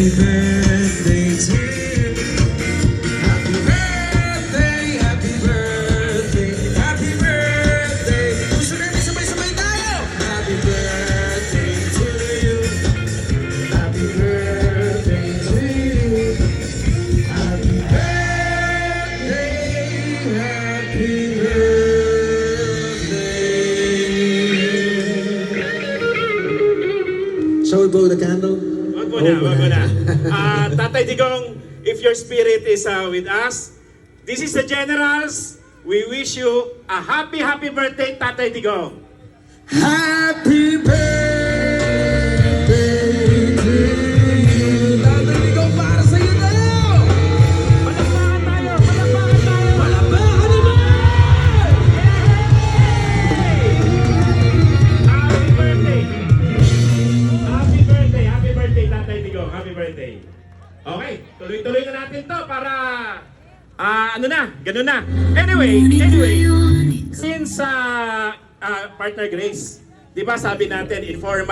Happy birthday to you. Happy birthday, happy birthday, happy birthday. Gusto natin sabay-sabay tayo. Happy birthday to you. Happy birthday to you. Happy birthday, happy birthday. Shall we blow the candle? Wag mo na. Tatay Digong, if your spirit is with us, this is the Generals. We wish you a happy birthday, Tatay Digong. Happy birthday to you. Tatay Digong, para sa iyo tayo. Palakpakan tayo! Palakpakan tayo! Palakpakan naman! Happy birthday! Happy birthday! Happy birthday, Tatay Digong! Happy birthday! Okay, tuloy-tuloy na natin to para ganun na. Anyway, since partner Grace, di ba sabi natin informal